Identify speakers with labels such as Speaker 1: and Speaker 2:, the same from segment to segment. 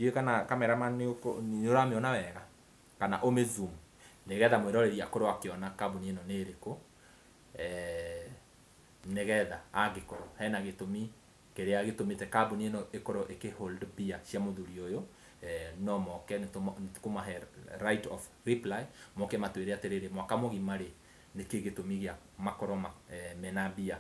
Speaker 1: ndiye kana cameraman ni uramiona wega kana ume zoom nigetha mwiroreri akorwo akiona kambuni ino ni iriku nigetha angikorwo hena gitumi kiria gitumite kambuni ino ikorwo ikihold beer cia muthuri uyu no moke nitukumahe right of reply moke matwire atiriri mwaka mugima ri niki gitumi gia makorwo mena beer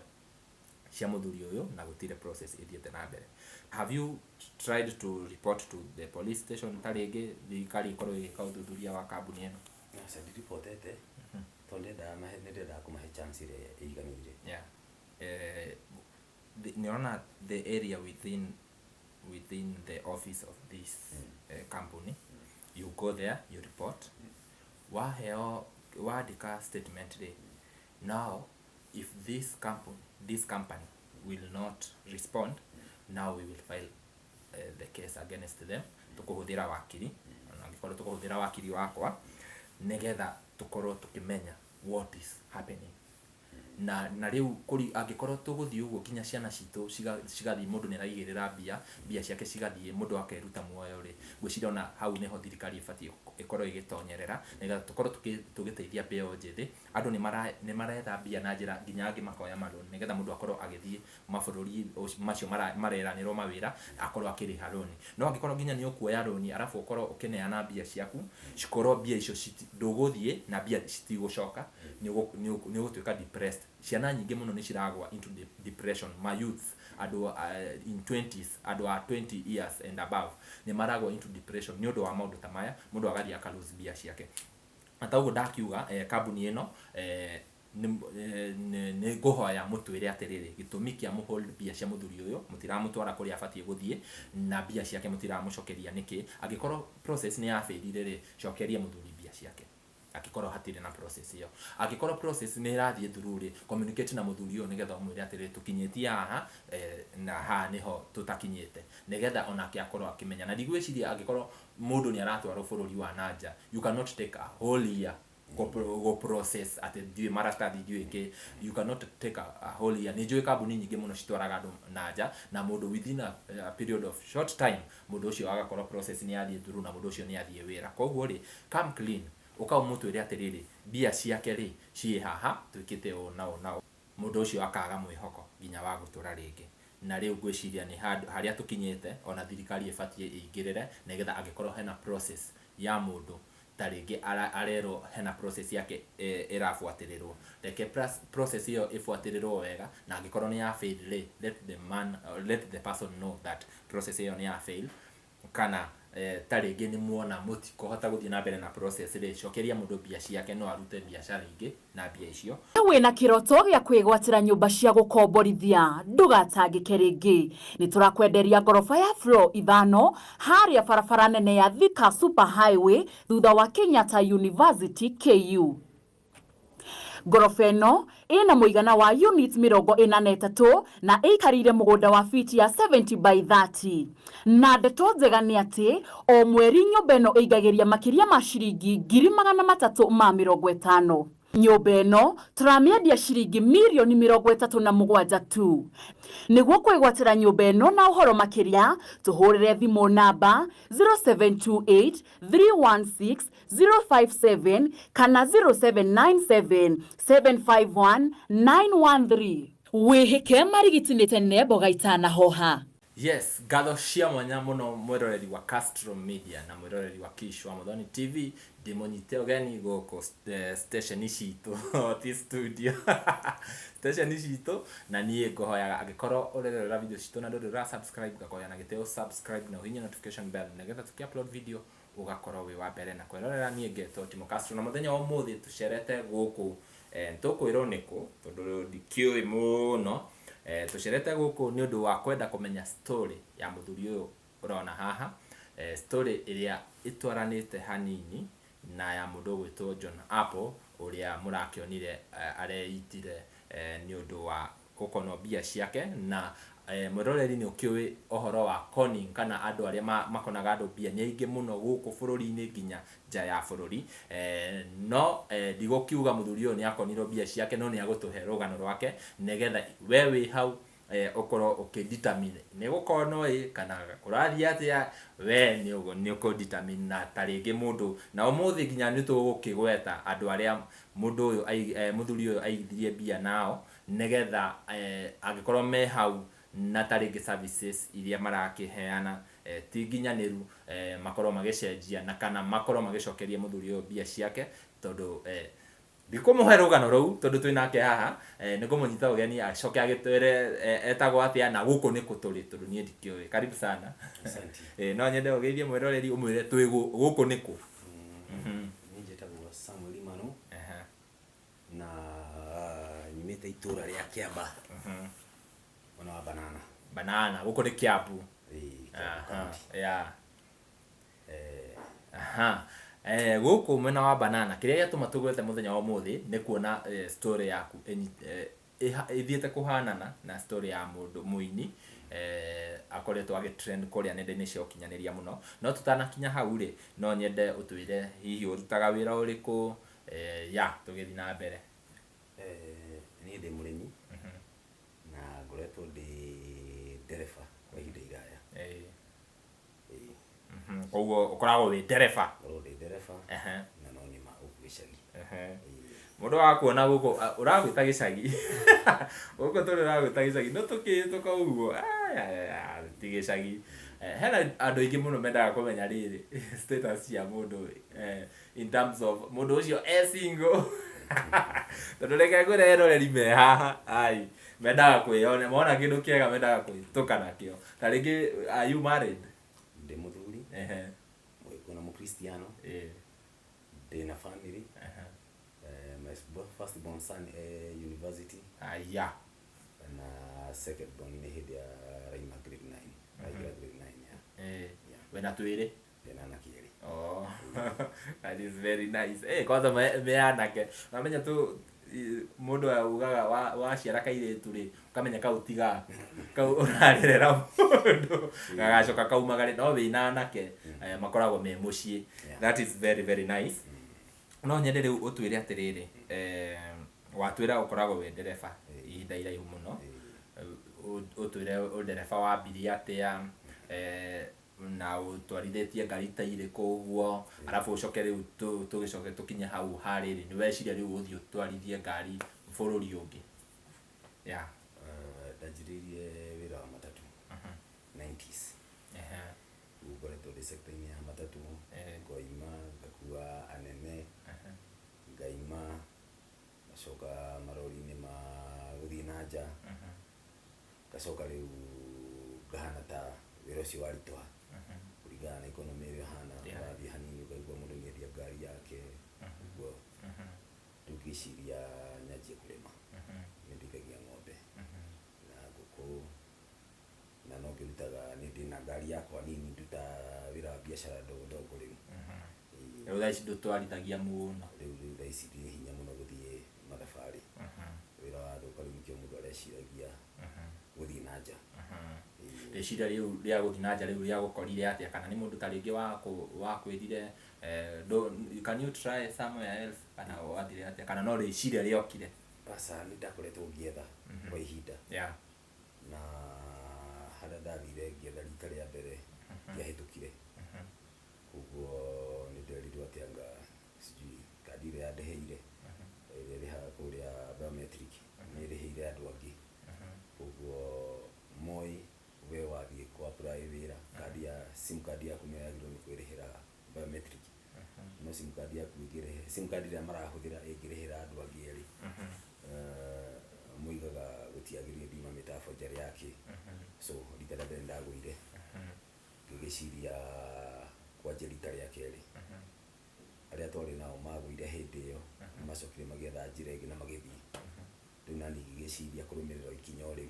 Speaker 1: cia muthuri uyu na gutire process ithiete na mbere. Have you tried to report to the police station tarege thirikari ikorwo igika uthuthuria wa kambuni ino?
Speaker 2: Yes, I reported it. Tonde da mahenede da kumahe chance ile iganire.
Speaker 1: Yeah. Niona the area within the office of this company. You go there, you report. Wadika statement there. Now, if this company will not respond, now we will file the case against them. Tukuhuthira wakiri, angikoro tukuhuthira wakiri wakwa, negetha tukorwo tukimenya what is happening. Na riu kuri angikorwo tuguthii uguo kinya ciana citu cigathii mundu ni raigirira bia ciake cigathii mundu akeruta muoyo ri gwicirona hau neho thirikari ibatie ikorwo igitonyerera nigetha tukorwo tugiteithia beo njithi andu ni maretha bia na njira nginya angi makoya maroni nigetha mundu akorwo agithii mabururi macio mareranirwo mawira akorwo akiriha roni no angikorwo nginya ni ukuoya roni arafu ukorwo ukineana bia ciaku cikorwo bia icio nduguthii na bia citigucoka ni ugutwika depressed. Ciana nyingi muno ni ciragwa into depression. My youth ado in 20s ado 20 years and above ni maragwa into depression ni undu wa maundu ta maya mundu agathia aka lose bia ciake. Ataugo ndakiuga kambuni ino ni guhoya mutwire atiriri gitumi kia muhold bia cia muthuri uyu mutiramutwara kuri abatie guthie na bia ciake mutiramucokeria niki angikorwo process ni ya failire ri cokeria muthuri bia ciake akikorwo hatire na process iyo akikorwo process ni irathie through ri communicate na muthuri uyu nigetha umwire atire tukinyetie haha na ha niho tutakinyete nigetha onake akorwo akimenya na ndigwiciria angikorwo mundu ni aratwarwo bururi wa nanja you cannot take a whole year go process at the marasta dijueke you cannot take a whole year nijue kambuni nyingi muno citwaraga andu nanja na mundu within a period of short time mundu ucio agakorwo process ni yathie through na mundu ucio ni yathie wira koguo ri come clean ukao mutwire atiriri bia ciake ri cie haha twikite ona mundu ucio akaga mwihoko nginya wa gutura ringi na riu gwiciria ni haria tukinyete ona thirikari ibatie ingirire nigetha angikorwo hena process ya mundu taringi arero hena process yake irafuatirirwo reke process iyo ifuatirirwo wega na angikorwo ni ya fail let the person know that process iyo ni ya fail kana taringi ni muona mutikohota guthie na mbere na process ri cokeria mundu bia ciake no arute biacara ingi na bia icio
Speaker 3: wina kiroto gya kwigwatira nyumba cia gukomborithia ndugatangike ringi ni turakwenderia ngorofa ya floor 5 haria barabara nene ya Thika Super Highway thutha wa Kenyatta University KU. Ngorofa ino ina muigana wa unit 43 na ikarire mugunda wa fiti ya 70 by 30 na ndeto njega ni ati o mweri nyumba ino igagiria makiria ma ciringi 350,000. Nyumba ino turamiendia ciringi milioni 37 tu. Niguo kwigwatira nyumba ino na uhoro makiria tuhurire thimu namba 0728 316 057 kana 0797 751 913. Wihike marigitinite nebo gaitana hoha.
Speaker 1: Yes, gatho cia mwanya muno mwiroreri wa Castro Media na mwiroreri wa Kishwa Muthoni TV ndimonyite ogeni goko station citu ti studio station citu na nie ngohoya agikorwo urerera video citu na ndurira subscribe gakoya na giteo subscribe na uhinya notification bell nigetha tuki-upload video ugakorwo wi wa mbere na kwirorera nie Geto Timo Castro na muthenya wa muthi tucerete guku ntukwirwo niku tondu ndikiui muno tucerete guku ni undu wa kwenda kumenya story ya muthuri uyu urona haha story iria itwaranite hanini na ya mundu gwitwo John Apple uria murakionire areitire ni undu wa gukono bia ciake na mwiroreri ni ukiwi ohoro wa conning kana andu aria makonaga andu bia nyingi muno guku bururi-ini nginya nja ya bururi no ndigukiuga muthuri uyu ni akonirwo bia ciake no ni agutuhe rugano rwake nigetha we wi hau okoro determine ne gukoro no kana kurathi atia we ni uko determine na taringi mundu na umuthi ginya ni tugukigweta andu aria mundu uyu muthuri uyu aigithirie bia nao negetha agikorwo me hau na taringi services iria marakiheana ti ginyaniru makorwo magicenjia na kana makorwo magicokeria muthuri uyu bia ciake tondu ndikumuhe rugano rou tondu twinake haha nikumunyita ugeni acoke agitwere etagwo atia na guku ni kuturi tondu nie ndikioi. Karibu sana.
Speaker 2: Asante.
Speaker 1: No nyende ugeithie mwiroreri umwire twi guku ni ku.
Speaker 2: Ni njitagwo Samuel Imano na nyumite itura ria Kiamba ona wa Banana
Speaker 1: guku ni Kiambu.
Speaker 2: Yeah.
Speaker 1: Guku mwena wa Banana kiria gituma tugwete muthenya wa muthi ni kuona story yaku ithiete kuhanana na story ya mundu muini akoretwo agitrend kuria nenda-ini cia ukinyaniria muno. No tutanakinya hau ri no nyende utwire hihi urutaga wira uriku tugithi na mbere.
Speaker 2: Ni ndi murimi na ngoretwo ndi ndereba kwa ihinda iraya.
Speaker 1: Koguo ukoragwo wi ndereba.
Speaker 2: Ndi ndereba na no nyima guku gicagi.
Speaker 1: Mundu wa kuona guku uragwita gicagi guku turi uragwita gicagi no tukituka uguo ti gicagi. Hena andu aingi muno mendaga kumenya riri status cia mundu in terms of mundu ucio single tondu reke ngwire eroreri me haha mendaga kwiyona mona kindu kiega mendaga kwituka nakio. Taringi are you married?
Speaker 2: Ndi muthuri mwikuna mukristiano ndina family. My first born son university
Speaker 1: na
Speaker 2: second born ni hindi ya Raima grade 9 grade 9
Speaker 1: wena twiri
Speaker 2: ndina na kieri.
Speaker 1: That is very nice. Kwanza me anake namenya tu mundu ugaga waciara kairitu ri ukamenya kautiga kau urarerera mundu gagacoka kaumagare no wina anake makoragwo me mucii. That is very very nice. No nyende riu utwire atiriri watwira ukoragwo we ndereba ihinda iraihu muno utwire ndereba wa mbiri atia na utwarithitie ngari ta iriku uguo arafu ucoke riu tugicoke tukinye hau hariri ni weciria riu uthii utwarithie ngari bururi ungi.
Speaker 2: Ndajiririe wira wa matatu 90s. Ngoretwo ndi sector-ini ya matatu ngoima ngakua anene ngaima gacoka marori-ini ma guthii na nja gacoka riu ngahana ta wira ucio warituha kuringana na economy ĩrĩa ĩhana. Wathii hanini ukaigua mundu nĩendia ngari yake uguo ngĩciria nyanjie kurima nĩndithagia ng'ombe na ngũkũ na no ngĩrutaga nĩndĩ ngari yakwa nini nduta wira wa biacara ndogo riu.
Speaker 1: Riu thaa ici ndutwarithagia muno.
Speaker 2: Riu thaa ici ndĩ hinya muno guthii mathabari. Wira wa thuka riu nikio mundu areciragia guthii na nja. Riciria
Speaker 1: riu ria guthii na nja riu ria gukorire atia kana ni mundu taringi wa kwirire can you try somewhere else kana wathire atia kana no riciria riokire?
Speaker 2: Basa ni ndakoretwo ngietha kwa ihinda na hada ndathire ngietha rita ria mbere ndiahitukire. Uguo ni nderirwo atia anga sijui kadi ĩrĩa yandeheire ĩrĩa ĩrĩhaga kũrĩa biometric nĩ ĩrĩhĩire andũ angĩ. Uguo moi we wathiĩ ku apply wĩra kadi ya sim card yaku nĩ yagĩrĩirwo nĩ kwĩrĩhĩra biometric. No sim card yaku ĩngĩrĩhĩra sim card ĩrĩa marahũthĩra ĩngĩrĩhĩra andũ angĩ erĩ moigaga gũtiagĩrĩire thima mĩtambo njarĩ yake. So rita rĩa mbere ndagũire ngĩgĩciria kwanjia rita rĩa kerĩ. Arĩa twarĩ nao magũire hĩndĩ ĩyo macokire magĩetha njĩra ĩngĩ na magĩthiĩ. Rĩu nani ngĩgĩciria kũrũmĩrĩra ikinya o rĩu.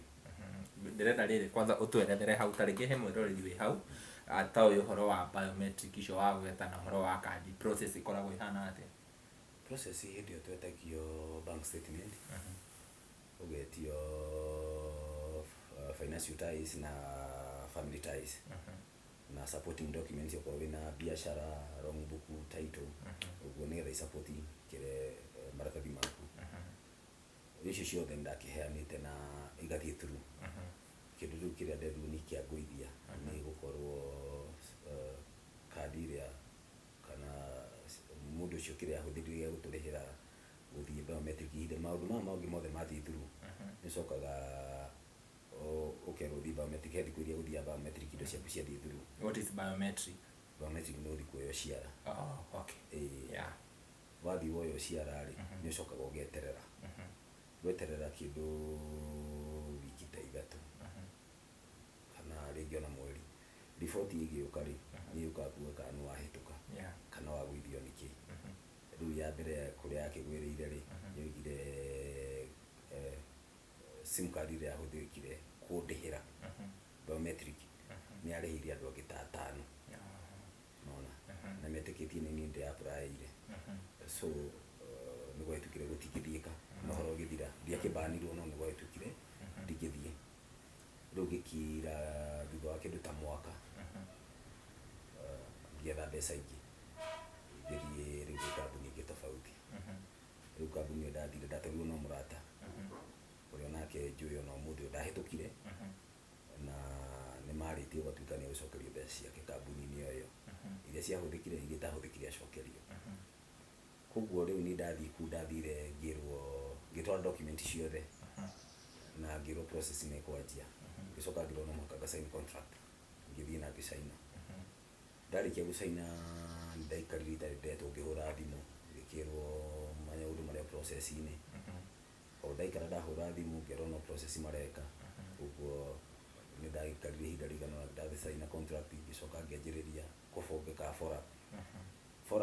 Speaker 1: Ndirenda rĩrĩ kwanza utwerethere hau taringi he mwiroreri wi hau ata uyu horo wa biometric icio wa gweta na horo wa kandi process ikoragwo ihana atia?
Speaker 2: Process hĩndĩ ĩyo twetagio bank statement ugetio financial ties na family ties na supporting documents okorwo wina biashara wrong book title uguo nĩgetha isupport kire maratathi maku. icio ciothe ndakiheanite na igathie through kindu riu kiria ndethu ni kia ngoithia ni gukorwo kadi iria kana mundu ucio kiria ahuthirie guturihira guthie biometric inde maundu mangi mothe mathie through ni cokaga ukerwo thie biometric head kuria guthia biometric indo ciaku cia thie through.
Speaker 1: What is biometric?
Speaker 2: Biometric no thikuoyo ciara.
Speaker 1: Okay. Yeah.
Speaker 2: Wathi woyo ciara ri ni cokaga ugeterera weterera kindu wiki ta ithatu kana ringi ona mweri report igiuka ri ni ukakuwa kana no wahituka kana wagwithio niki riu ya mbere kuria akigwirire ri ni ugire sim card iria ahuthikire kundihira biometric ni arihirie andu angi ta 5 na meteketie ni ndi apply ire so ni gwetukire gutikithika no horo githira ndiakibanirwo no ni gwetukire ndikithie riu gikira thutha wa kindu ta mwaka ngietha mbeca ingi ngithie riu kambuni ingi tofauti riu kambuni ndathire ndaterirwo no murata uria nake njui ona mundu ndahitukire na ni maritie gwatuika ni gucokerio mbeca ciake kambuni-ini iyo iria ciahuthikire igitahuthikire acokerio koguo riu ni ndathie ku ndathire ngitwara document ciothe na ngirwo process ni kwanjia ngicoka ngirwo no mwaka sign contract ngithie na ngisaina ndarikia gusaina ndaikarire ndeto ngihura thimu ngikirwo maundu maria process-ini o ndaikara ndahura thimu ngirwo no process mareka koguo ni ndaikarire ihinda rigana ndathi sign contract ngicoka ngianjiriria kubongeka follow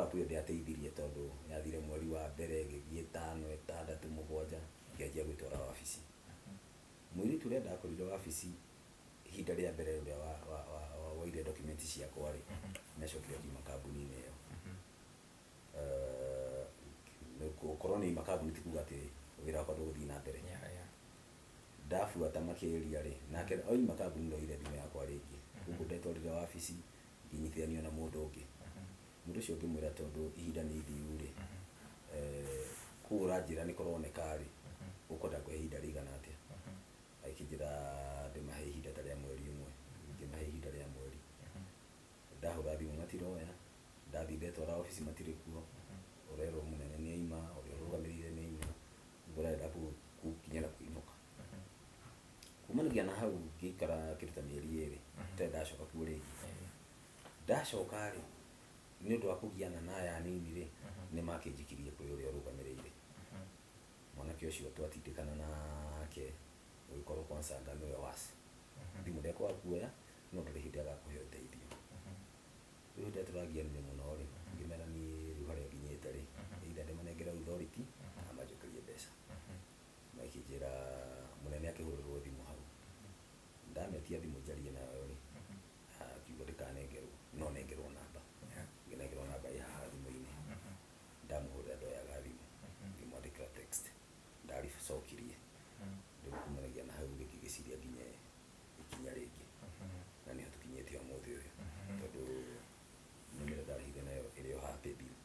Speaker 2: up iyo ndiateithirie tondu yathire mweri wa mbere githie 5 6 7 ngianjia gwitwara wabici mwiri turia ndakorire wabici ihinda ria mbere ria wa ile document ciakwa ri nacokire ngiuma kambuni-ini iyo korwo ni makambuni tikuga ati wira wakwa nduguthie na mbere ndabuata makiria ri nake oima kambuni no ile thimu yakwa ringi koguo ndetwarire wabici nginyitithanio na mundu ungi mundu ucio ngimwira tondu ihinda ni ithiu ri kura njira ni kuroneka ri ukwenda kwa ihinda rigana atia aikinjira ndimahe ihinda ta ria mweri umwe ngimahe ihinda ria mweri ndahura thimu matiroya ndathi ndetwara wabici matire kuo urerwo munene ni aima uria urugamirire ni aima ngurenda kukinyira kuinuka kumanagia na hau ngikara kiruta mieri iri te ndacoka kuo ringi ndacoka ri ni undu wa kugiana na aya nini ri ni makinjikirie kuri uria urugamirire mwanake ucio twatindikana nake ugikorwo konsanga niwe wasi thimu ndekwa kuoya no ndari hindi agakuhe uteithio riu ndaturagianire muno ri ngimera ni riu haria nginyite ri ida ndimanengera authority na majukirie mbeca makinjira munene akihurirwo thimu hau ndametia thimu njarie nayo ri akiuga ndikanengerwo no nengerwo namba nginengerwo namba ya thimu-ini ndamuhurira ndoyaga thimu ngimwandikira text ndaricokirie riu kumanagia na hau ngigiciria nginye ikinya ringi na niho tukinyite umuthi uyu tondu nimero ndarihire nayo iri o happy bill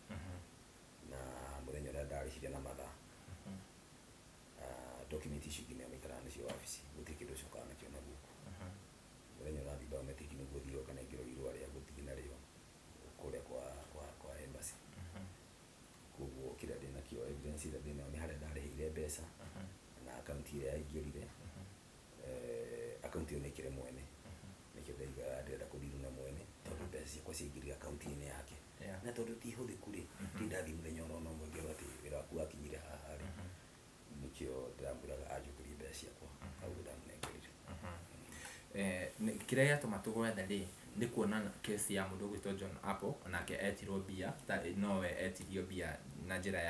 Speaker 2: na muthenya uria ndarihire na mathaa document icio nginya mikara nicio wabici guti kindu cokaga nakio na guku muthenya urathi biometric niguo thio kanengerwo irua ria guthie nario kuria kwa embassy koguo kiria ndinakio evidence iria ndinayo ni haria ndarihire mbeca na account iria yaingirire account iyo nikire mwene nikio ndaiga ndenda kudhiru na mwene tondu mbeca ciakwa ciaingirire account-ini yake na tondu ti huthiku ri ndathi muthenya oro no mwengero ati wira waku wakinyire haha ri nikio ndamuraga ajukirie mbeca ciakwa au ndamunengerire
Speaker 1: kiria giatuma tugwethe ri ni kuona case ya mundu gwitwo John Apple onake etirwo bia nowe etirio bia na njira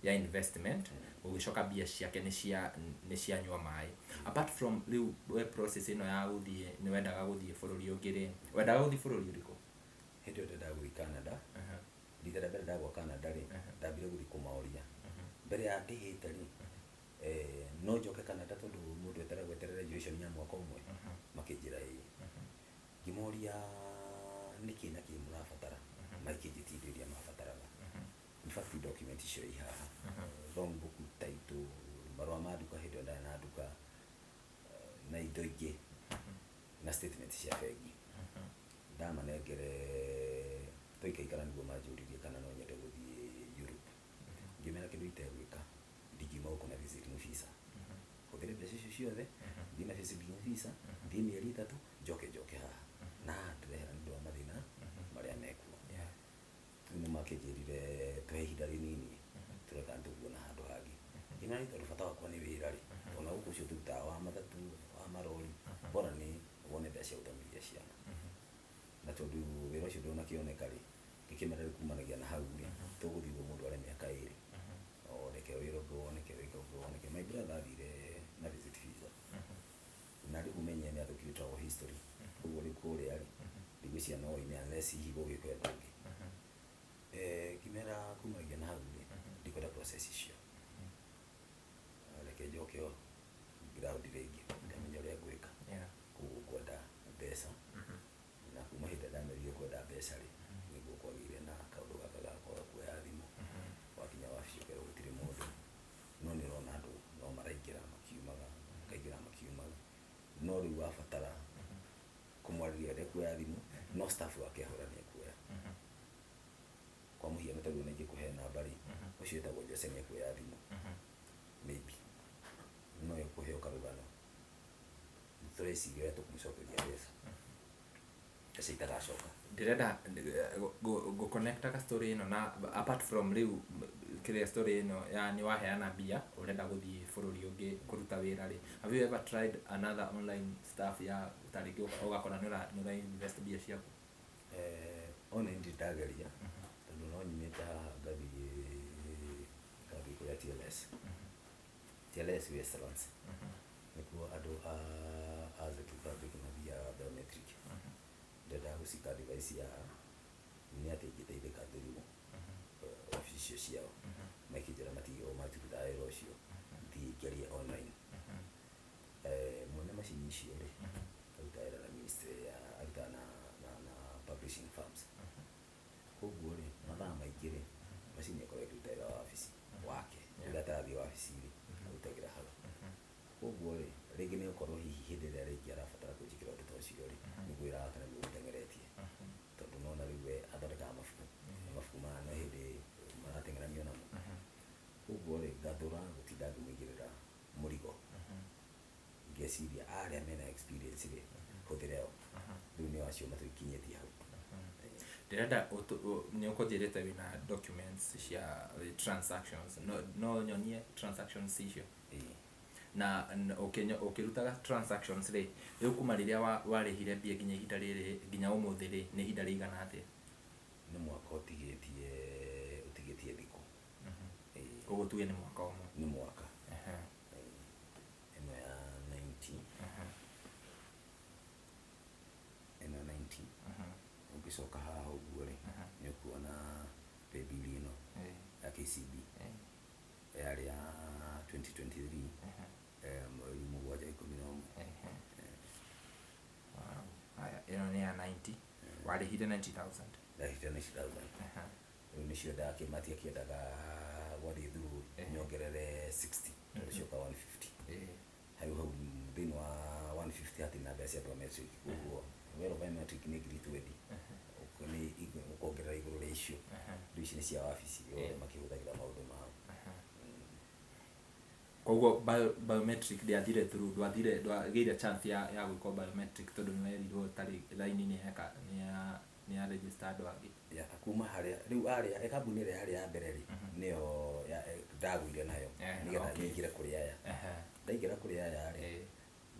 Speaker 1: ya investment ugicoka bia ciake ni cianywa mai apart from riu we process ino ya guthie ni wendaga guthie bururi ungiri wendaga guthie bururi uriku
Speaker 2: hindi ndenda guthie Canada ndithera mbere ndagwa Canada ri ndambire guthie kumauria mbere ya ndihite ri no njoke Canada tondu mundu eterera duration ya mwaka umwe makinjira ngimoria niki na ki murabatara makinjitithĩria mabataraga in fact document icio ihaha long book title marua ma nduka hindi ndana na nduka na indo ingi na statement cia bengi ndamanengere tũikaikara nĩguo manjũririe kana no nyende gũthiĩ Europe ngĩmera kĩndũ itegwĩka ndingiuma gũkũ na visiting visa hũthĩre mbeca icio ciothe thiĩ na visiting visa thiĩ mĩeri 3 njoke haha na ndĩrehera nĩ ũndũ wa mathĩna marĩa mekuo nĩ makĩnjĩrire tũhe ihinda rĩnini tũreka nĩtũkuona handũ hangĩ ngĩmera tondũ bata wakwa nĩ wĩra rĩ ona gũkũ ũcio tũrutaga wa matatu wa marori bora nĩ wone mbeca cia gũthomithia ciana na tondũ wĩra ũcio ndũnakĩoneka rĩ ngĩkĩmera rĩ kumanagia na hau rĩ tũgũthiĩ ũguo mũndũ arĩ mĩaka 2 oneke wĩra ũngĩ woneke my brother athire na visit visa na rĩu menye nĩ athũkĩrĩte o history ũguo rĩ kũrĩa rĩ ndigwĩcia no ime unless hihi gũgĩkwenda ũngĩ ngĩmera kumanagia na hau rĩ ndikwenda process icio reke njoke o ground rĩngĩ ngamenya ũrĩa ngwĩka koguo kwenda mbeca na kuma hĩndĩ ndamerire kwenda mbeca rĩ nĩguo kwagĩire na kaũndũ gaka gakwa kuoya thimũ wakinya wabici ũkerwo gũtirĩ mũndũ no nĩ ũrona andũ no maraingĩra makiumaga no rĩu wabatara kũmwarĩria ũrĩa kuoya thimũ no staff wake ahũra nĩ ekuoya kwa mũhiano tondũ nĩ ingĩkũhe namba rĩ ũcio wĩtagwo Jose nĩ ekuoya thimũ maybe no ekuohe ũkarũgano tũreciria ũrĩa tũkũmũcokeria mbeca mbeca itagacoka
Speaker 1: ndĩrenda gũconnectaga story ĩno na apart from rĩu kĩrĩa story ĩno ya nĩ waheana mbia ũrenda gũthiĩ bũrũri ũngĩ kũruta wĩra rĩ have you ever tried another online stuff ya tarĩngĩ ũgakora nĩ ũra invest mbia ciaku
Speaker 2: online ndageria tondũ no nyumĩte haha ngathiĩ kũrĩa TLS restaurants nĩkuo andũ a Czech Republic mathiaga biometric ndenda gũcika device ya nĩ atĩ ingĩteithĩka through wabici icio ciao makĩnjĩra matigĩrwo maturuta wĩra ũcio thiĩ ngerie online mwene macini icio rĩ aruta wĩra na ministry ya aruta na publishing firms koguo rĩ mathaa maingĩ rĩ macini ĩkorwo ĩkĩruta wĩra wa wabici wake rĩrĩa atarathiĩ wabici rĩ arutagĩra hau koguo rĩ rĩngĩ nĩ gũkorwo hihi hĩndĩ ĩrĩa rĩngĩ arabatara kũnjĩkĩra ũndũ ta ũcio rĩ nĩguo wĩra wake nĩguo ũteng'eretie tondũ nona rĩu we athondekaga mabuku maya no hĩndĩ marateng'eranio namo koguo rĩ ngathũra gũtinda ngĩmũigĩrĩra mũrigo ngeciria arĩa mena experience rĩ hũthĩre o rĩu nĩ wacio matũikinyĩtie hau
Speaker 1: ndĩrenda nĩ ũkũnjĩrĩte wĩna documents cia transactions no nyonie transactions icio na ũkĩrutaga transactions rĩ rĩu kuma rĩrĩa warĩhire mbia nginya ihinda rĩrĩ nginya ũmũthĩ rĩ nĩ ihinda rĩigana atĩa
Speaker 2: nĩ mwaka ũtigĩtie thikũ
Speaker 1: ũguo tuge nĩ mwaka ũmwe
Speaker 2: nĩ mwaka ĩno ya 90 ũngĩcoka haha ũguo rĩ nĩ ũkuona paybill ĩno ya KCB yarĩ ya 2023 mweri mũgwanja 11
Speaker 1: haya ĩno nĩ ya 90 warĩhire 90,000
Speaker 2: ndahire 90,000 rĩu nĩcio ndakĩmatia kĩendaga gwathi through nyongerere 60 ũcioka 150 hau thĩinĩ wa 150 hatirĩ na mbeca cia biometric koguo wĩra biometric nĩ ngiri 20 ũkongerera igũrũ rĩa icio rĩu ici nĩ cia wabici othe makĩhũthagĩra maũndũ mao
Speaker 1: koguo biometric ndwagĩire chance ya gwĩkwo biometric tondũ nĩ werirwo tarĩ line nĩ ya register andũ angĩ
Speaker 2: kuma harĩa rĩu arĩa kambuni ĩrĩa yarĩ ya mbere rĩ nĩyo ndagũire nayo nĩgetha nyingĩre kũrĩ aya ndaingĩra kũrĩ aya rĩ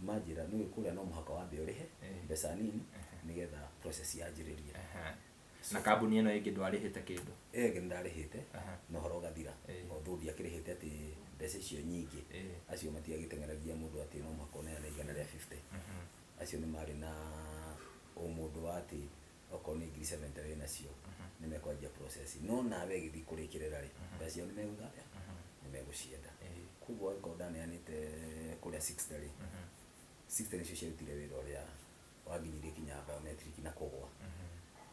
Speaker 2: manjĩra nĩ kũrĩa no mũhaka wambe ũrĩhe mbeca nini nĩgetha process yanjĩrĩrie
Speaker 1: na kambuni ĩno ĩngĩ ndwarĩhĩte kĩndũ
Speaker 2: ĩngĩ nĩndarĩhĩte na ũhoro ũgathira although ndiakĩrĩhĩte atĩ mbeca icio nyingĩ acio matiagĩteng'eragia mũndũ atĩ no mũhaka ũneane igana rĩa 50 acio nĩ marĩ na mũndũ wa atĩ okorwo nĩ ngiri 70 wĩ nacio nĩ mekwanjia process no nawe gĩthiĩ kũrĩkĩrĩra rĩ mbeca ciao nĩ megũthambia nĩ megũcienda koguo angĩkorwo ndaneanĩte kũrĩa 60 rĩ 60 nĩcio ciarutire wĩra ũrĩa wanginyirie kinya biometric na kũgwa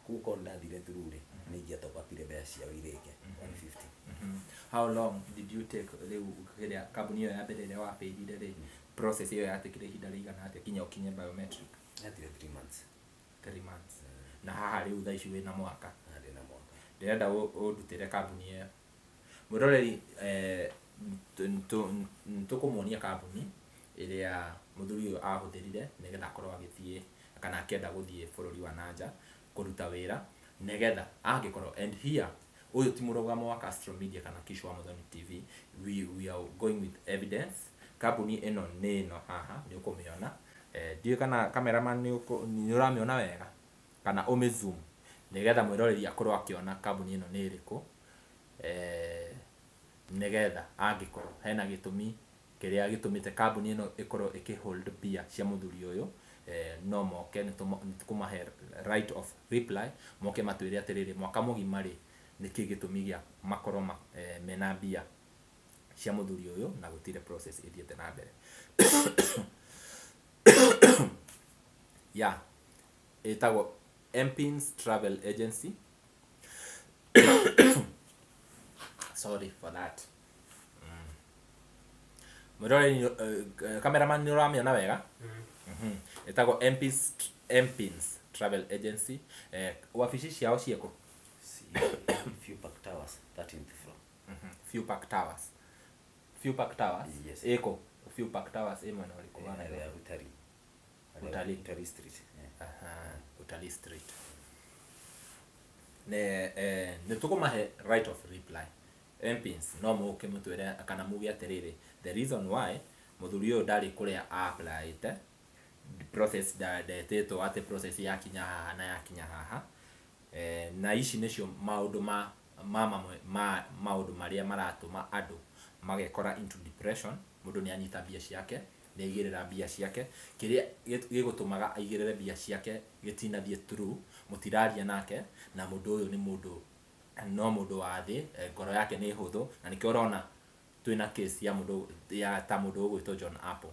Speaker 2: kuko ndathire through ri ni ngia top up ile bea cia wireke 150.
Speaker 1: How long did you take riu kiria kambuni yo ya mbere ria wa failire ri process iyo yatikire ihinda rigana atia kinya ukinye biometric?
Speaker 2: Yathire 3 months.
Speaker 1: 3 months. Na haha riu thaa ici wina mwaka.
Speaker 2: Ndina mwaka.
Speaker 1: Ndirenda udutire kambuni iyo mwiroreri ntukumuonia kambuni iria muthuri uyu ahuthirire nigetha akorwo agithie kana akenda guthie bururi wa nanja kuruta wira nigetha angikorwo. And here uyu ti murugamo wa Castro Media kana Kishwa Muthoni TV, we are going with evidence. Kambuni ino ni ino haha ni ukumiona ndiyo kana cameraman ni uramiona wega kana ume zoom nigetha mwiroreri akorwo akiona kambuni ino ni iriku nigetha angikorwo hena gitumi kiria gitumite kambuni ino ikorwo ikihold bia cia muthuri uyu no moke nitukumahe right of reply, moke matwire atiriri mwaka mugima ri niki gitumi gia makorwo mena bia cia muthuri uyu na gutire process ithiete na mbere. Yeah, etagwo Mpins Travel Agency. Sorry for that. Mwiroreri cameraman ni uramiona wega? Etagwo Mpins Travel Agency. Wabici ciao cieko?
Speaker 2: Few Park Towers, 13th floor.
Speaker 1: Few Park Towers. Few Park Towers?
Speaker 2: Yes.
Speaker 1: Eko. Few Park Towers ema na walikuwa na
Speaker 2: Utalii Street.
Speaker 1: Utalii Street. Ne tukumahe right of reply. Mpins no muke mutwire kana mugi atiriri the reason why muthuri uyu ndari kuria apply ite process dateto ate process yakinya haha na yakinya haha na ici nicio maundu maundu maria maratuma andu magekora into depression. Mundu ni anyita bia ciake ni igirira bia ciake kiria gigutumaga aigirire bia ciake gitina thie through mutiraria nake na mundu uyu ni mundu no mundu wa thi ngoro yake ni huthu na nikio urona twina case ya mundu ya ta mundu ugwitwo John Apple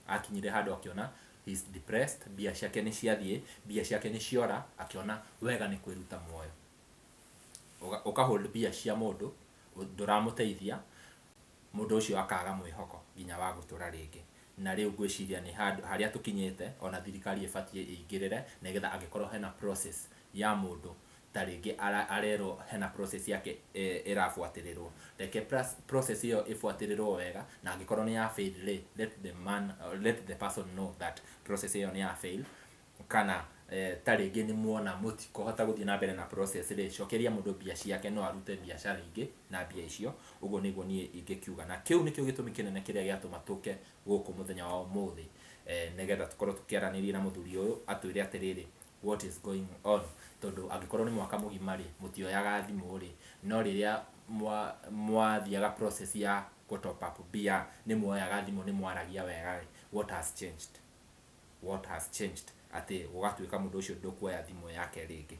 Speaker 1: akinyire handu akiona he's depressed, bia ciake ni ciathie, bia ciake ni ciora, akiona wega ni kwiruta muoyo ukahold bia cia mundu nduramuteithia mundu ucio akaga mwihoko nginya wa gutura ringi. Na riu ngwiciria ni handu haria tukinyite ona thirikari ibatie igirire nigetha angikorwo hena process ya mundu taringi arero hena process yake irafuatirirwo reke process iyo ifuatirirwo wega na angikorwo ni ya fail let the person know that process iyo ni ya fail kana taringi ni muona mutiko hota guthie na mbere na process ri cokeria mundu bia ciake no arute biacara ingi na bia icio ugo niguo nie ingikiuga na kiu nikio gitumi kinene kiria giatuma tuke guku muthenya wa umuthi nigetha tukorwo tukiaraniria na muthuri uyu atwire atiriri what is going on tondu angikorwo ni mwaka mugima ri mutioyaga thimu ri no riria mwathiaga process ya go top up bia ni muoyaga thimu ni mwaragia wega ri what has changed ati ugatwika mundu ucio ndukuoya thimu yake ringi.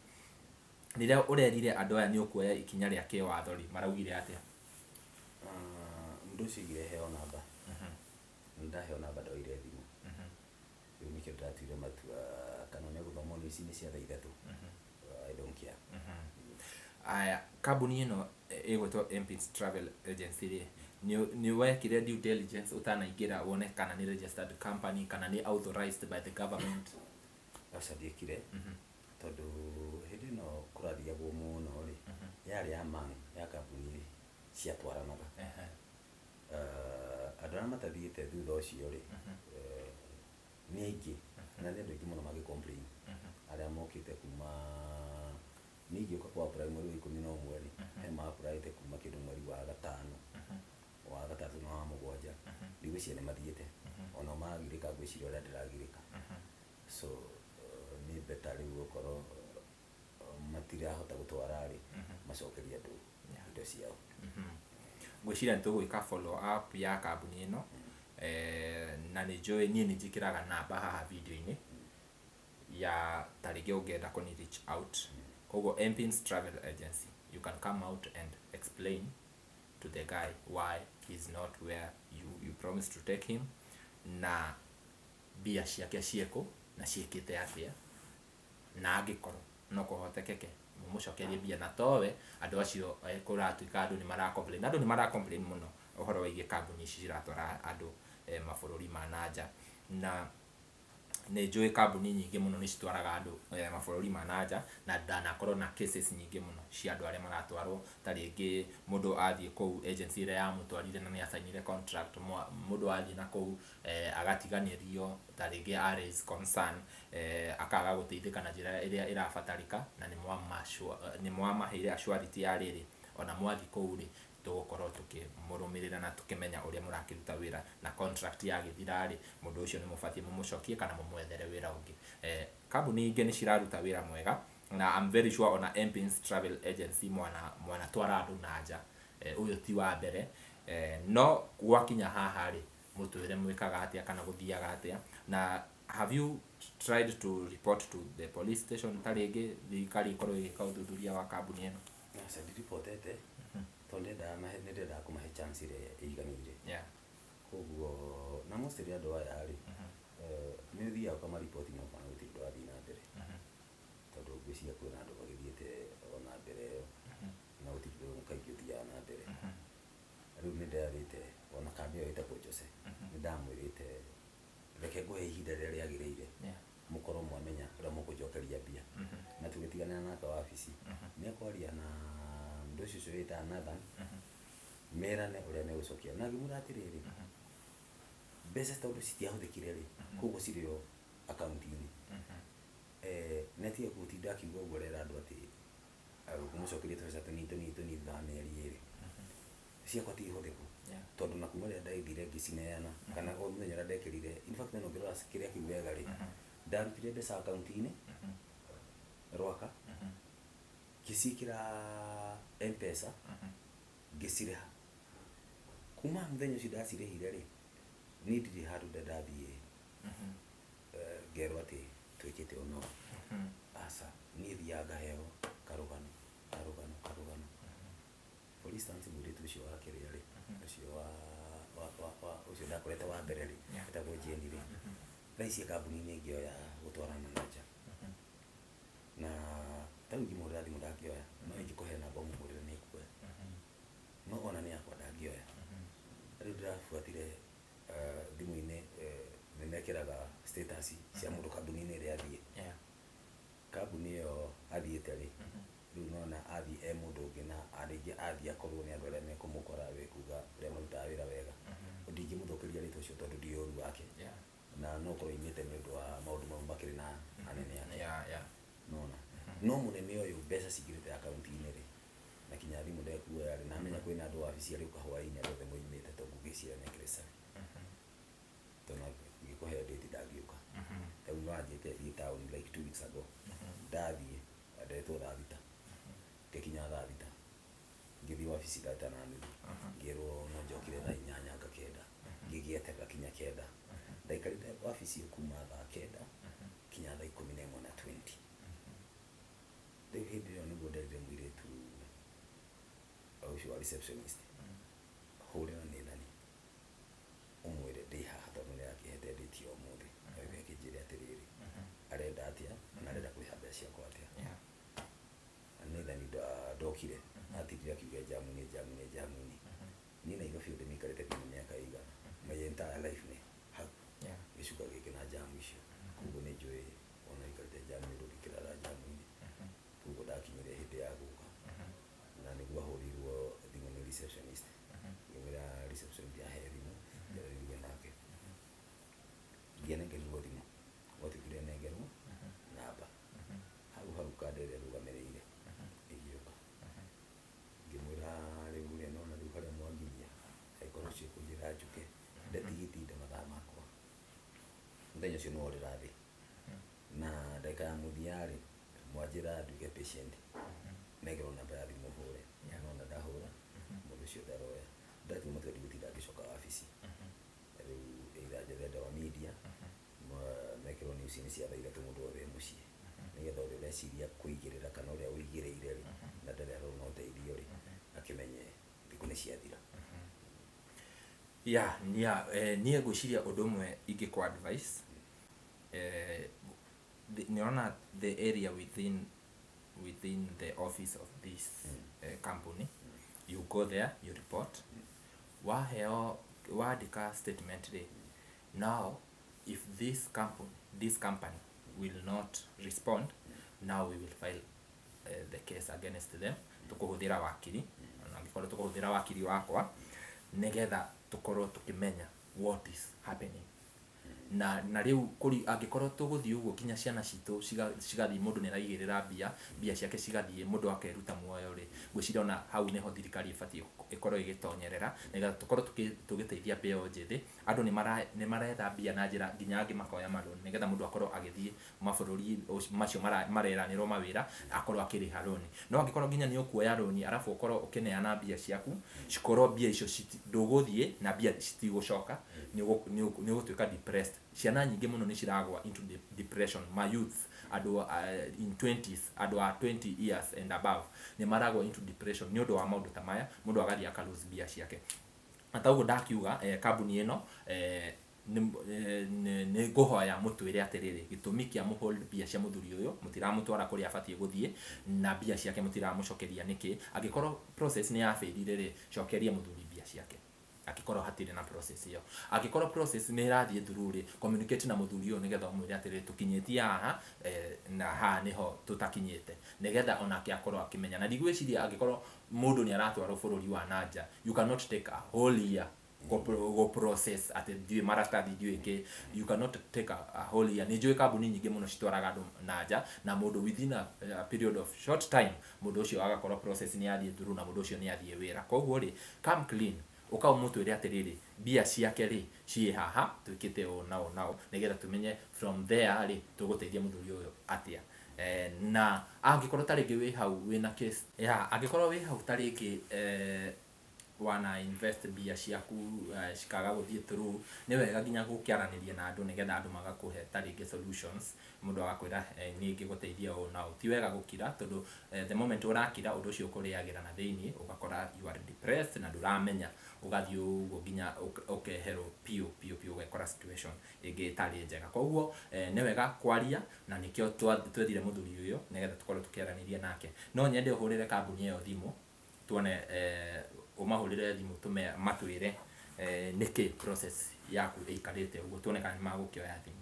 Speaker 1: Niria urerire andu aya ni ukuoya ikinya ria kiwatho ri maraugire atia?
Speaker 2: Mundu ucio igire heo namba ndaheo namba ndoire thimu riu nikio ndatwire matua kana ne guthoma ni ici ni cia thaa ithatu. I don't care.
Speaker 1: Aya kambuni ino igwetwo Mpins Travel Agency ri ni wekire due diligence utanaingira wone kana ni registered company kana ni authorized by the government?
Speaker 2: Asadikire tondu hindi no kurathiagwo muno ri yari ya man ya kambuni cia twaranaga andu aria matathiite thutha ucio ri ni aingi na ni andu aingi muno magi complain aria mokite kuma nigi kwa primary wa 11 ri ma apply te kuma kindu mweri wa gatano wa gatatu no wa mugwanja ndigo ciene mathiite ona magirika gwiciria uria ndiragirika so ni better riu ukoro matirahota gutwara ri macokeria andu indo ciao.
Speaker 1: Gwiciria nitugwika follow up ya kambuni ino na ni njui nie ni njikiraga namba haha video ini ya taringi ungienda kuni reach out koguo Mpins Travel Agency you can come out and explain to the guy why he's not where you promised to take him na bia ciake cieko na ciekite atia na angikorwo no kuhotekeke mumucokerie mbia na towe andu acio kuratuika andu ni mara complain muno uhoro wigie kambuni ici ciratwara andu mabururi ma nanja na nä njå kambuni nyingä må no nä citwaraga andå mabårå ma nanja na ndanakorwo na cases nyingä må no cia andå arä a maratwarwo ta rä ngä må ndå athiä kå agency ä rä a yamå twarire na nä acainire contract må ndå athiä na kå agatiganärio ta rä ngä akaga gå teithä ka na njä ra ä rä a ä rabatarä ka na nä mwamaheire ashwarity ya rä rä ona mwathi kå rä tugukorwo tukimurumirira na tukimenya uria murakiruta wira na contract yagithira ri mundu ucio ni mubatie mumucokie kana mumwethere wira ungi. Kambuni ingi ni ciraruta wira mwega na I'm very sure ona Mpins Travel Agency mwana twara andu nanja uyu ti wa mbere no gwakinya haha ri mutwire mwikaga atia kana guthiaga atia na have you tried to report to the police station taringi thirikari ikorwo igika uthuthuria wa kambuni ino?
Speaker 2: Yes, I reported tondenda nendenda kumahe chance ire iganire koguo na most ria ndo aya ri ni thia kama report no kana guti ndo athi na mbere tondu ngwiciria kwina andu bagithiete ona mbere na guti ndo mukaigi uthia na mbere riu ni ndarite ona kambi yo ita Jose ni ndamwirite reke ngwe ihinda ria riagirire mukorwo mwamenya uria mukujokeria mbia na tugitigana na ka wabici ni akwaria na ndo cicio ita Nathan merane uria megucokia na ngimura atiriri mbeca tondu citiahuthikire ri koguo cirio account ini netie gutinda akiuga uguo rera andu ati kumucokeria tubeca tunini thutha wa mieri iri ciakwa ti ihuthiku tondu na kuma ria ndaithire ngicineana kana muthenya ria ndekirire in fact no ngirora kiria kiugaga ri ndarutire mbeca account ini rwaka gisikira M-Pesa ngiciriha kuma muthenya ucio ndacirihire ri ni ndiri handu ndathie ngerwo ati twikite uno asa ni thiaga heo karugano for instance muritu ucio wa kiria ri ucio wa ucio ndakorete wa mbere ri etagwo Jeni ri thaici kambuni ni ngioya gutwarana na nja na tangi murathi mudakioya no ingikuhe na bomu murire ni kuwe no ona ni akwa ndangioya riu ndafuatire thimu-ini nimekiraga status cia mundu kambuni-ini ria athie kambuni iyo athiite ri riu nona athie mundu ungi na aringi athie akorwo ni andu aria mekumukora wikuga uria marutaga wira wega ndingimuthukiria ritu ucio tondu ndi uru wake na no korwo imite ni undu wa maundu mau makiri na anene yake nona no munene uyu mbeca cingirite account-ini ri na kinya thimu ndekuoya yari na menya kwina andu wabici ari ukahwaini andu othe moimite tondu ngicira ni Ngeresani tona ngikuhe date ndagiuka tau no anjite thi town like 2 weeks ago ndathie ndetwo thabita ngikinya thabita ngithi wabici ndata na nuthu ngirwo no njokire thaa 8 ngakenda ngigiete gakinya kenda ndaikarite wabici kuma thaa kenda kinya thaa 11 na 20 riu hindi iyo niguo nderire mwiritu ucio wa receptionist hurira ni nani umwire ndi haha tondu ni akihete nditi umuthi aiwe kinjire atiriri arenda atia na arenda kuriha mbeca ciakwa atia ni ndokire atirire akiuga jamuni ni Nairobi ndi mikarite kinya miaka igana my entire life ni hau gicuka giki na jamu icio koguo ni njui ona ikarite jamu ndukikirara jamu-ini koguo ndakinyire hindi ya guka na niguo ahurirwo thimu ni receptionist ngimwira receptionist ya thimu ngereririe nake ngianengerirwo thimu watikire nengerwo namba hau kandere rugamirire igiuka ngimwira riu ria nona riu haria mwangiria aikorwo cio kunjira njuke ndatigiti nda mathaa makwa muthenya ucio no rirathi na ndeka ya muthiari mwanjira nduge patient negero namba ya thimu hure nona ndahura mundu ucio ndaroya ndati mutwe ndigutida ngicoka wabici riu either njethenda wa media mekirwo news ni cia thaira mundu wothe mucii nigetha uria ureciria kuigirira kana uria uigiriire ri na ndare no uteithio ri akimenye thiku ni ciathira
Speaker 1: nie ngwiciria undu umwe ingikwa advice niona the area within within the office of this company. You go there, you report. Wandika statement rĩ, now if this company will not respond, now we will file the case against them. Tukuhuthira wakiri, angĩkorwo tukuhuthira wakiri wakwa nigetha tukorwo tukimenya what is happening. Na riu angĩkorwo tuguthii uguo kinya ciana citu cigathii mundu ni raigirira mbia ciake cigathii mundu akeruta muoyo ri, ngwiciria hau niho thirikari ibatie ikorwo igitonyerera nigetha tukorwo tugiteithia mbeo njithi. Andu ni maretha mbia na njira nginya angi makoya maroni nigetha mundu akorwo agithii mabururi macio mareranirwo mawira akorwo akiriha roni. No angĩkorwo nginya ni ukuoya roni arafu ukorwo ukineana mbia ciaku cikorwo mbia icio nduguthii na mbia citigũcoka, ni ũgũtuĩka depressed. Ciana nyingĩ mũno nĩ ciragwa into depression. My youth andu in 20s, andu a 20 years and above ni maragwa into depression ni undu wa maundu ta maya, mundu agathii aka lose mbia ciake. Ataugo ndakiuga kambuni ino ni nguhoya mutwire atiriri gitumi kia muhold mbia cia muthuri uyu mutiramutwara kuria abatie guthie na mbia ciake mutiramucokeria niki. Angikorwo process ni ya failire ri, cokeria muthuri mbia ciake akikorwo hatire na process iyo. Akikorwo process ni irathie through ri, communicate na muthuri uyu nigetha umwire atire tukinyitie haha na haha niho tutakinyite nigetha onake akorwo akimenya. Na ndigwiciria angikorwo mundu ni aratwarwo bururi wa nanja, you cannot take a whole year go process at the marastadi diweke. You cannot take a whole year. Ni njui kambuni nyingi muno citwaraga andu nanja na mundu within a period of short time mundu ucio agakorwo process ni yathie through na mundu ucio ni athie wira. Koguo ri, come clean ukao mutwire atiriri mbia ciake ri cie haha twikite nao nigetha tumenye from there ri tuguteithia muthuri uyu atia. Na angikorwo taringi wi hau wina case angikorwo wi hau taringi wana invest mbia ciaku cikaga guthie through, ni wega nginya gukiaraniria na andu nigetha andu magakuhe taringi solutions. Mundu agakwira ni ngiguteithia nao, ti wega gukira tondu the moment urakira undu ucio ukuriagira na thiini ugakora you are depressed na nduramenya, ugathie uguo nginya ukehero pio ugekora situation ingi itari njega. Koguo ni wega kwaria na nikio twethire muthuri uyu nigetha tukorwo tukiaraniria nake. No nyende uhurire kambuni iyo thimu tuone umahurire thimu tume matwire niki process yaku ikarite uguo, tuone kana magukioya thimu.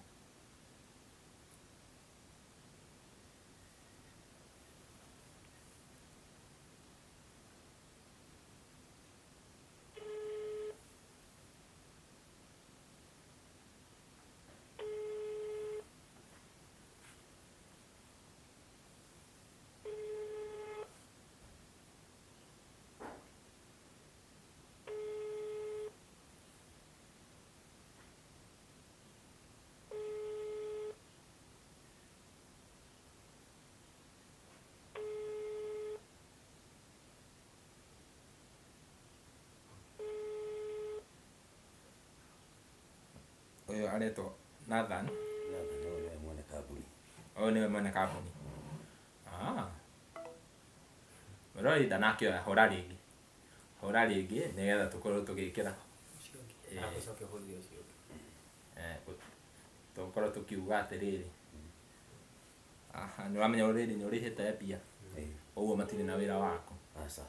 Speaker 1: Uyu aretwo Nathan
Speaker 2: ni mwene kambuni.
Speaker 1: Uyu ni mwene kambuni. Roi danakio hora ringi nigetha tukorwo tugikira tukorwo tukiuga atiriri ni wamenya already ni urihite mbia uguo matire na wira wako.
Speaker 2: Asa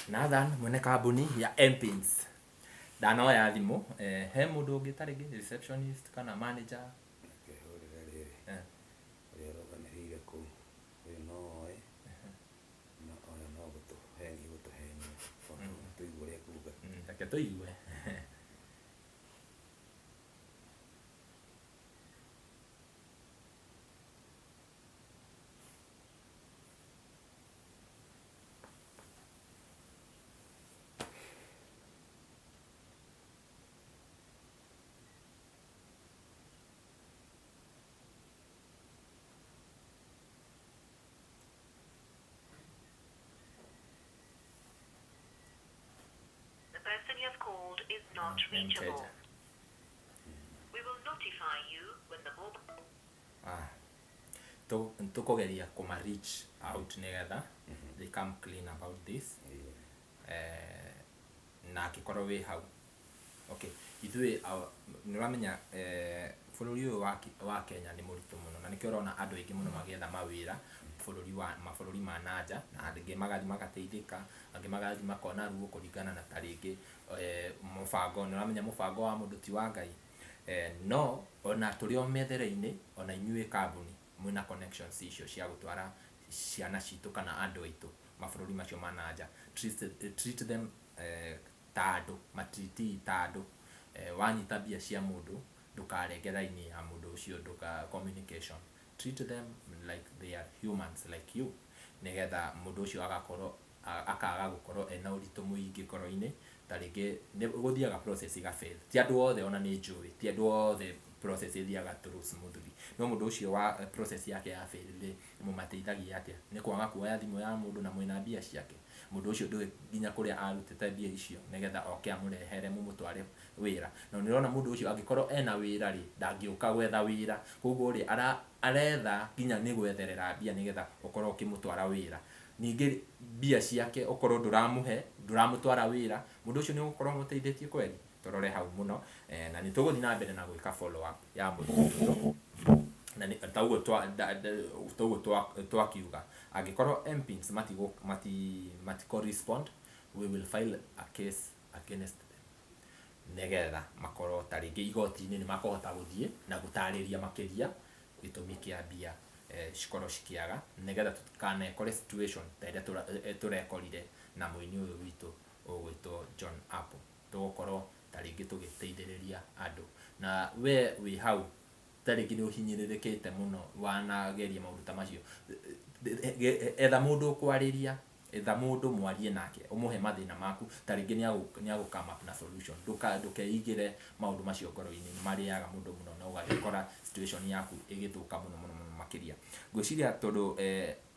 Speaker 1: Nathan mwene kambuni ya Mpins ndanoya thimu. He mundu ungi taringi receptionist kana manager
Speaker 2: kehurira riri uria roganirire ku uyu no oe no oya no gutuhenia tuigue uria kuga
Speaker 1: reke tuigue.
Speaker 4: person you have called is not reachable. We will notify you when the mobile...
Speaker 1: tukugeria kuma reach out nigetha they come clean about this. Na akikorwo wi hau. Okay, ithuĩ nĩramenya bũrũri ũyũ wa Kenya nĩ mũritũ mũno, na nĩkĩo ũrona andũ aingĩ mũno magĩetha mawĩra mabũrũri ma nanja, na angĩ magathi magateithĩka, angĩ magathi makona ruo kũringana na tarĩngĩ mũbango. Nĩramenya mũbango wa mũndũ ti wa Ngai. No ona tũrĩ o methere-inĩ, ona inyuĩ kambuni mwĩna connections icio cia gũtwara ciana citũ kana andũ aitũ mabũrũri macio ma nanja. Treat them ta andũ, matriti ta andũ. Wanyita mbia cia mũndũ ndũkarenge raini ya mũndũ ũcio, communication. Treat them like they are humans like you, nigetha mũndũ ũcio akaga gũkorwo ena ũritũ mũingĩ ngoro-inĩ, tarĩngĩ gũthiaga process igafail. Ti andũ othe ona nĩ njũĩ, ti andũ othe process ithiaga through smoothly. No mũndũ ũcio wa process yake ya fail rĩ, mũmateithagia atĩa? Nĩ kwaga kuoya thimũ ya mũndũ na mwĩna mbia ciake. Mũndũ ũcio ndũĩ nginya kũrĩa arutĩte mbia icio nigetha oke amũrehere mũmũtware wĩra. Na nĩũrona mũndũ ũcio angĩkorwo ena wĩra rĩ, ndangĩũka gwetha wĩra. Koguo rĩ aretha nginya nĩ gwetherera mbia nigetha ũkorwo ũkĩmũtwara wĩra. Ningĩ mbia ciake ũkorwo ndũramũtwara wĩra, mũndũ ũcio nĩ ũgũkorwo mũteithĩtie kweli. Tũrore hau mũno, na nĩ tũgũthiĩ na mbere na gwĩka follow up ya mũndũ ũyũ. Na tauguo twakiuga angĩkorwo MPINs mati correspond, we will file a case against them, nigetha makorwo tarĩngĩ igoti-inĩ nĩ makũhota gũthiĩ na gũtarĩria makĩria gĩtũmi kĩa mbia cikorwo cikĩaga, nigetha tũtikanekore situation ta ĩrĩa tũrekorire na mũini ũyũ witũ ũgwĩtwo John Apple. Tũgũkorwo tarĩngĩ tũgĩteithĩrĩria andũ, na we wĩ hau tarĩngĩ nĩ ũhinyĩrĩrĩkĩte mũno wanageria maũndũ ta macio. Etha mũndũ ũkwarĩria, etha mũndũ mwarie nake, ũmũhe mathĩna maku, tarĩngĩ nĩ agũ-come up na solution. Ndũkeigĩre maũndũ macio ngoro-inĩ, nĩ marĩaga mũndũ mũno na ũgagĩkora situation yaku ĩgĩthũka mũno makĩria. Ngwĩciria tondũ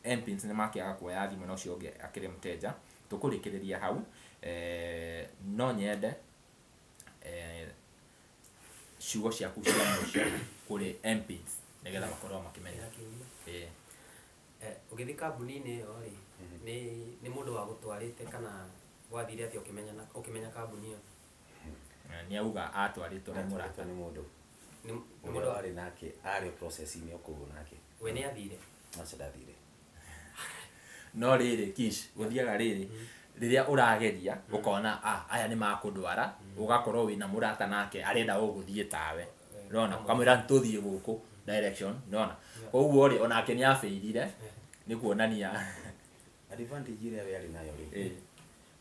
Speaker 1: MPINs nĩ makĩaga kuoya thimũ na ũcio ũngĩ akĩrĩ mũteja, tũkũrĩkĩrĩria hau. No nyende ciugo ciaku cia mũico kũrĩ MPINs nigetha makorwo makĩmenya.
Speaker 5: Ũgĩthiĩ kambuni-inĩ ĩyo rĩ, nĩ mũndũ wa gũtwarĩte kana wathire atĩ ũkĩmenya kambuni ĩyo?
Speaker 1: Nĩ auga atwarĩtwo nĩ mũrata.
Speaker 2: Nĩ mũndũ warĩ nake arĩ process-inĩ okũu nake.
Speaker 5: We nĩ athire?
Speaker 2: Aca ndathire.
Speaker 1: No rĩrĩ Kish, gũthiaga rĩrĩ, rĩrĩa ũrageria ũkona aya nĩ makũndwara, ũgakorwo wĩna mũrata nake arenda gũgũthiĩ tawe. Unaona, ukamwĩra tũthiĩ gũkũ direction, unaona. Koguo rĩ onake nĩ afailire, nĩ kuonania
Speaker 2: advantage ĩrĩa we arĩ nayo rĩ.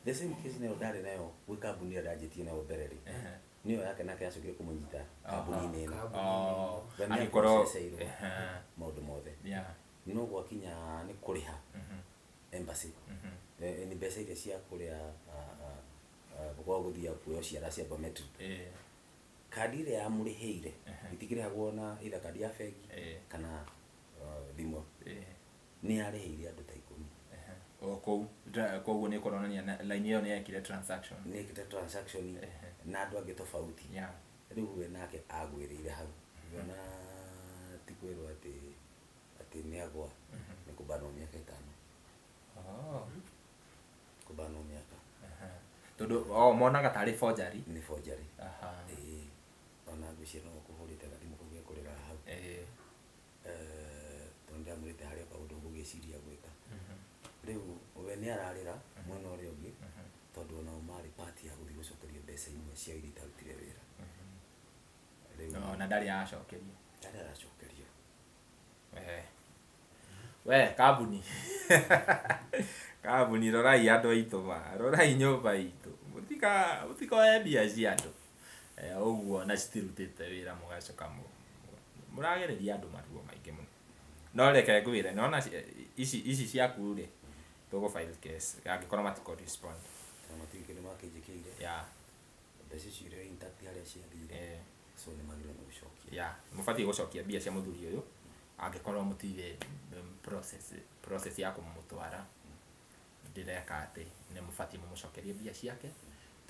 Speaker 2: The same case nayo ndarĩ nayo gwĩ kambuni ĩrĩa ndanjĩtie nayo mbere rĩ. Nĩyo yake nake acokire kũmũnyita kambuni-inĩ ĩno.
Speaker 1: Angĩkorwo
Speaker 2: maũndũ mothe. No gwakinya nĩ kũrĩha embassy. Nĩ mbeca iria cia kũrĩa gũthiĩ kuoya ciara cia biometric. Kandi ĩrĩa yamũrĩhĩire itikĩrĩhagwo na either kandi ya bengi kana thimũ. Nĩ yarĩhĩire andũ ta 10.
Speaker 1: Koguo nĩ kuronania line ĩyo nĩ yekire transaction.
Speaker 2: Nĩ yekire transaction na andũ angĩ tofauti. Rĩu we nake agwĩrĩire hau. Na ti kwĩrwo atĩ nĩ agwa, nĩ kũbanwo mĩaka 5. Kũbanwo mĩaka.
Speaker 1: Tondũ monaga tarĩ forgery.
Speaker 2: Nĩ forgery. Ona ngwĩciria no kũhũrĩte gathimũ kau gekũrĩra hau. Tondũ ndamwĩrĩte harĩa kaũndũ gũgĩciria gwĩka. Rĩu we nĩ ararĩra mwena ũrĩa ũngĩ tondũ onao marĩ part ya gũthiĩ gũcokerio mbeca imwe cia iria itarutire wĩra.
Speaker 1: Na ndarĩ aracokerio.
Speaker 2: Ndarĩ aracokerio.
Speaker 1: We kambuni rorai andũ aitũ rorai nyũmba itũ, mũtikoe mbia cia andũ ũguo na citirutĩte wĩra mũgacoka mũragereria andũ maruo maingĩ mũno. No reke ngwĩre, nona ici ciaku rĩ, tũgũ file case angĩkorwo mati correspond.
Speaker 2: Matirikĩrĩ makĩnjĩkĩire. Mbeca icio irĩ intact harĩa ciathire. So nĩ magĩrĩirwo nĩ gũcokia.
Speaker 1: Mũbatiĩ gũcokia mbia cia mũthuri ũyũ angĩkorwo mũtirĩ process ya kũmũtwara ndĩreka atĩ nĩ mũbatiĩ mũmũcokerie mbia ciake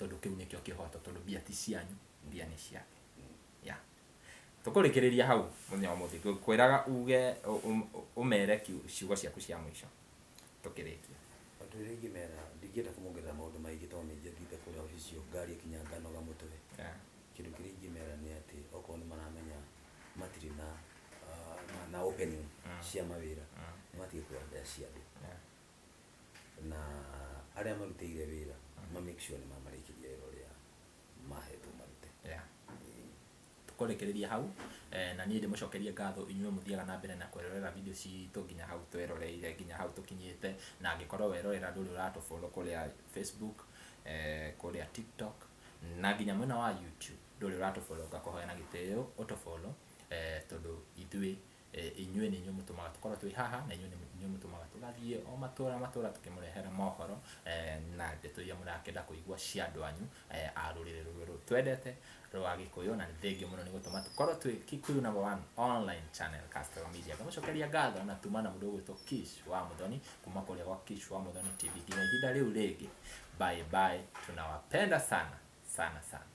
Speaker 1: tondu kiu nikio kihoto tondu bia ti cianyu bia ni ciake ya tukurikiria hau muthenya muthi kwiraga uge umere ciugo ciaku cia mwisho tukirikia
Speaker 2: andu ringi mera ndigienda kumongerera maundu maingi to ni njethite kuria oficio ngari kinya nganoga mutwe kindu kiringi mera ni ati oko ni maramenya matiri na opening cia mawira matige kuambia cia andu na aria marutire wira ma make sure ni mamarikiria wira uria mahetwo marute
Speaker 1: tukurekereria hau na niĩ ndĩmũcokerie ngatho inyuĩ mũthiaga na mbere na kwerorera video citũ nginya hau tweroreire nginya hau tũkinyĩte na angĩkorwo werorera ndũrĩ ũratũfollow kũrĩa Facebook kũrĩa TikTok na nginya mwena wa YouTube ndũrĩ ũratũfollow ngakũhoya na gĩtĩo ũtũfollow tondũ ithuĩ inyuĩ nĩ inyuĩ mũtũmaga tũkorwo twĩ haha na inyuĩ mũtũmaga tũgathiĩ o matũra tũkĩmũrehera mohoro na ndeto iria mũrakenda kũigua cia andũ anyu a rũrĩrĩ rũrũ twendete rwa Gĩkũyũ na thengio mũno nĩ gũtũma tũkorwo twĩ Kikuyu #1 online channel Caster Media. Ngamucokeria ngatho na tuma na mũndũ ũgwĩtwo Kish wa Muthoni kuma kũrĩa gwa Kish wa Muthoni TV nginya ihinda rĩu rĩngĩ bye bye, tunawapenda sana sana sana.